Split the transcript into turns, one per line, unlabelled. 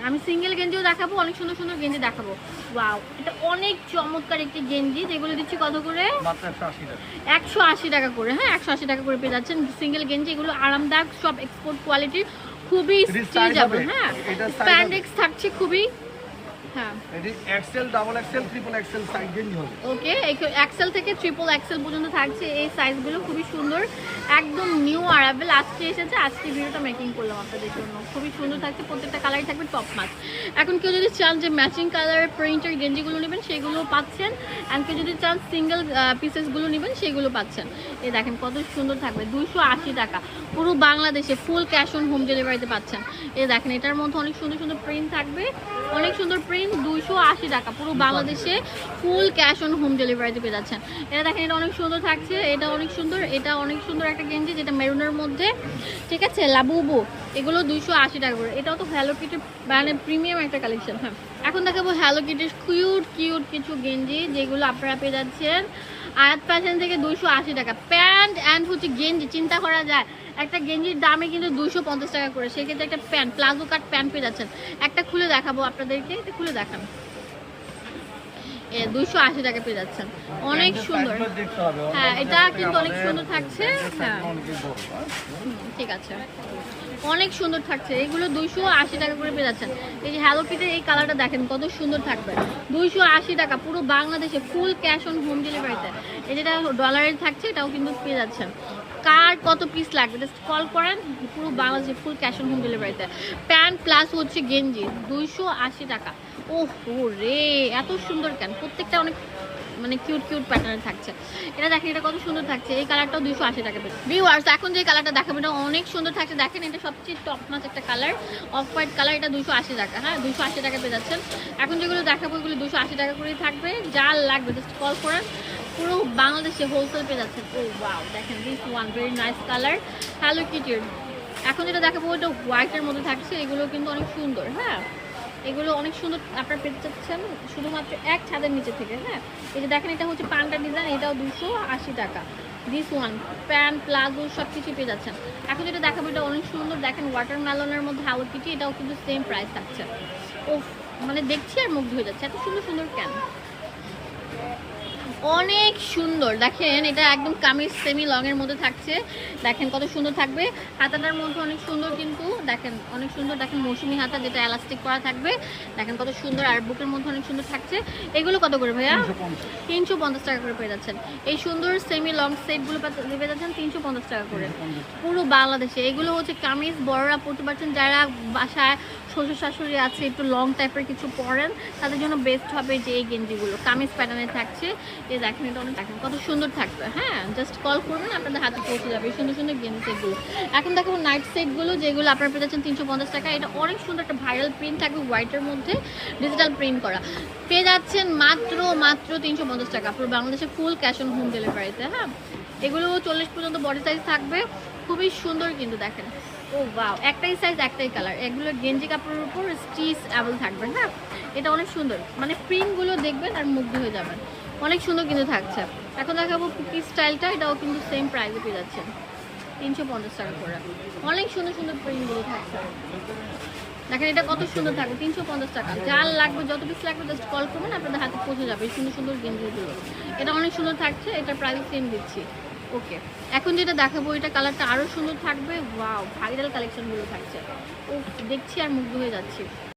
আমি সিঙ্গেল গেঞ্জিও দেখাবো, অনেক সুন্দর সুন্দর গেঞ্জি দেখাবো। ওয়াও, এটা অনেক চমৎকার একটি গেঞ্জি, যেগুলো দিচ্ছি কত করে?
মাত্র 180 টাকা।
180 টাকা করে। হ্যাঁ, 180 টাকা করে পেয়ে যাচ্ছেন সিঙ্গেল গেঞ্জি। এগুলো আরামদায়ক, সব এক্সপোর্ট কোয়ালিটির, খুবই স্ট্রেচেবল। হ্যাঁ, স্প্যান্ডেক্স থাকছে খুবই। হ্যাঁ,
এটি XL, double XL, triple XL size গেঞ্জি হবে।
ওকে, এক্সেল থেকে ট্রিপল এক্সেল পর্যন্ত থাকছে এই সাইজগুলো, খুবই সুন্দর, একদম নিউ আরাইভেল, আজকে এসেছে, আজকে ভিডিওটা মেকিং করলাম আপনাদের জন্য। খুবই সুন্দর থাকছে, প্রত্যেকটা কালারই থাকবে টপ নাচ। এখন কেউ যদি চান যে ম্যাচিং কালারের প্রিন্টের গেঞ্জিগুলো নেবেন সেগুলোও পাচ্ছেন, অ্যান্ড কেউ যদি চান সিঙ্গেল পিসেসগুলো নেবেন সেগুলো পাচ্ছেন। এই দেখেন কত সুন্দর থাকবে, 280 টাকা, পুরো বাংলাদেশে ফুল ক্যাশ অন হোম ডেলিভারিতে পাচ্ছেন। এই দেখেন এটার মধ্যে অনেক সুন্দর সুন্দর প্রিন্ট থাকবে, অনেক সুন্দর প্রিন্ট, 280 টাকা, পুরো বাংলাদেশে ফুল ক্যাশ অন হোম ডেলিভারিতে পেয়ে যাচ্ছেন। এটা দেখেন, এটা অনেক সুন্দর থাকছে, এটা অনেক সুন্দর, এটা অনেক সুন্দর একটা গেঞ্জি যেটা মেরুনের মধ্যে, ঠিক আছে, লাবুবু, এগুলো 280 টাকা করে। এটাও তো হ্যালো কিটির মানে প্রিমিয়াম একটা কালেকশন। হ্যাঁ, এখন দেখাবো হ্যালো কিটির কিউট কিউট কিছু গেঞ্জি, যেগুলো আপনারা পেয়ে যাচ্ছেন আয়াত ফ্যাশন থেকে 280 টাকা। প্যান্ট অ্যান্ড হচ্ছে গেঞ্জি, চিন্তা করা যায় একটা গেঞ্জির দামে কিন্তু 250 টাকা করে, সেক্ষেত্রে একটা প্যান্ট, প্লাজো কাট প্যান্ট পেয়ে যাচ্ছেন। একটা খুলে দেখাবো আপনাদেরকে, এটা খুলে দেখান। 280 টাকা পেয়ে যাচ্ছেন, অনেক সুন্দর। হ্যাঁ, এটা কিন্তু অনেক সুন্দর থাকছে। হ্যাঁ, ঠিক আছে, অনেক সুন্দর থাকছে, এগুলো 280 টাকা করে পেয়ে যাচ্ছেন। এই যে হ্যালো কিটের এই কালারটা দেখেন কত সুন্দর থাকবে, 280 টাকা, পুরো বাংলাদেশে ফুল ক্যাশ অন হোম ডেলিভারিতে। এই যেটা ডলারের থাকছে এটাও কিন্তু পেয়ে যাচ্ছেন। কার কত পিস লাগবে জাস্ট কল করেন, পুরো বাংলাদেশে ফুল ক্যাশ অন হোম ডেলিভারিতে। প্যান্ট প্লাস হচ্ছে গেঞ্জি 280 টাকা। ওহো রে, এত সুন্দর কেন, প্রত্যেকটা অনেক মানে কিউট কিউট প্যাটার্ন থাকছে। এটা দেখেন, এটা কত সুন্দর থাকছে, এই কালারটাও 280 টাকা পেয়ে। ভিউয়ার্স, এখন যে কালারটা দেখাবো এটা অনেক সুন্দর থাকছে, দেখেন এটা সবচেয়ে টপ নাচ একটা কালার, অফ হোয়াইট কালার, এটা 280 টাকা। হ্যাঁ, 280 টাকা পেয়ে যাচ্ছেন। এখন যেগুলো দেখাবো এগুলো 280 টাকা করেই থাকবে, যা লাগবে জাস্ট কল করেন, পুরো বাংলাদেশে হোলসেল পেয়ে যাচ্ছেন। ও ওয়াও, দেখেন this one very nice colour, hello কিটির। এখন যেটা দেখাবো ওটা হোয়াইটের মধ্যে থাকছে, এগুলো কিন্তু অনেক সুন্দর। হ্যাঁ, এগুলো অনেক সুন্দর, আপনারা পেতে চাচ্ছেন শুধুমাত্র এক ছাদের নিচে থেকে। হ্যাঁ, এই যে দেখেন এটা হচ্ছে পান্ডা ডিজাইন, এটাও 280 টাকা। দিস ওয়ান প্যান্ট প্লাজো সব কিছু পেয়ে যাচ্ছেন। এখন যেটা দেখাবো এটা অনেক সুন্দর, দেখেন ওয়াটারমেলনের মধ্যে হ্যালো কিটি, এটাও কিন্তু সেম প্রাইস থাকছে। ও মানে দেখছি আর মুগ্ধ হয়ে যাচ্ছে, এত সুন্দর সুন্দর কেন, অনেক সুন্দর। দেখেন এটা একদম কামিজ সেমি লং এর মধ্যে থাকছে, দেখেন কত সুন্দর থাকবে, হাতাটার মধ্যে অনেক সুন্দর, কিন্তু দেখেন অনেক সুন্দর, দেখেন মৌসুমি হাতা যেটা এলাস্টিক করা থাকবে, দেখেন কত সুন্দর, আর বুকের মধ্যে অনেক সুন্দর থাকছে। এগুলো কত করে ভাইয়া? 350 টাকা করে পেয়ে যাচ্ছেন। এই সুন্দর সেমি লং সেটগুলো পেয়ে যাচ্ছেন 350 টাকা করে, পুরো বাংলাদেশে। এগুলো হচ্ছে কামিজ, বড়রা পরতে পারছেন, যারা বাসায় শ্বশুর শাশুড়ি আছে একটু লং টাইপের কিছু পরেন তাদের জন্য বেস্ট হবে যে এই গেঞ্জিগুলো, কামিজ প্যাটার্নে থাকছে। এই দেখেন এটা অনেক, দেখেন কত সুন্দর থাকবে। হ্যাঁ, জাস্ট কল করবেন আপনাদের হাতে পৌঁছে যাবে এই সুন্দর সুন্দর গেঞ্জি সেটগুলো। এখন দেখাবো নাইট সেটগুলো, যেগুলো আপনারা পেয়ে যাচ্ছেন 350 টাকা। এটা অনেক সুন্দর একটা ভাইরাল প্রিন্ট থাকবে, হোয়াইটের মধ্যে ডিজিটাল প্রিন্ট করা, পেয়ে যাচ্ছেন মাত্র 350 টাকা, পুরো বাংলাদেশে ফুল ক্যাশ অন হোম ডেলিভারিতে। হ্যাঁ, এগুলো 40 পর্যন্ত বডি সাইজ থাকবে, খুবই সুন্দর কিন্তু দেখেন। ও ওয়াও, একটাই সাইজ একটাই কালার, এগুলো গেঞ্জি কাপড়ের উপর স্টিচ অ্যাভেল থাকবে। হ্যাঁ, এটা অনেক সুন্দর, মানে প্রিন্টগুলো দেখবেন আর মুগ্ধ হয়ে যাবেন, অনেক সুন্দর কিন্তু থাকছে। এখন দেখাবো কুকি স্টাইলটা, এটাও কিন্তু সেম প্রাইসে পেয়ে যাচ্ছেন 350 টাকা করে, অনেক সুন্দর সুন্দর প্রিন্টগুলো থাকছে। দেখেন এটা কত সুন্দর থাকবে, 350 টাকা। যার লাগবে যত পিস লাগবে জাস্ট কল করবেন, আপনাদের হাতে পৌঁছে যাবে এই সুন্দর সুন্দর গেঞ্জিগুলো। এটা অনেক সুন্দর থাকছে, এটা প্রাইস সেম দিচ্ছি। ওকে, এখন যেটা দেখাবো এটা কালারটা আরও সুন্দর থাকবে। ওয়াও, ভাইরাল কালেকশনগুলো থাকছে, ও দেখছি আর মুগ্ধ হয়ে যাচ্ছি।